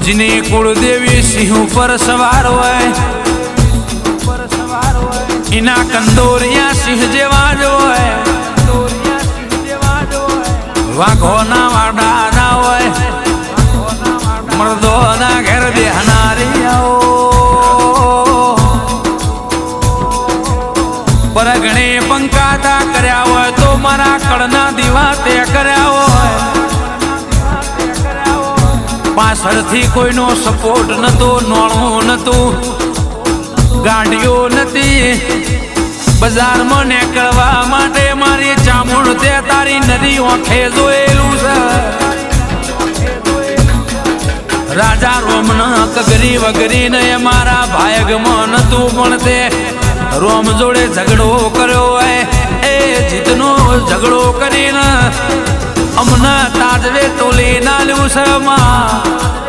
जिन्हें कुलदेवी सिंह पर सवार होय इना कंदोरिया सिंह जेवा होय वाघोना वाडा ना होय मर्दोना घेर देहनारी आओ परगणे पंकाता कर्या होय तो मारा कड़ना दीवा ते कर्या होय पाछळथी कोईनो सपोर्ट नतो नोळो नतो गाड़ियों नती बजार में निकलवा माटे मारी चामुंड ते तारी नदी आंखे जोएलू छे राजा रोमना कगरी वगरी ने मारा भायग में नतु पण ते रोम जोड़े झगड़ो कर्यो है ए जितनो झगड़ो करीने अमना ताजवे तोली नाल्यू छे मां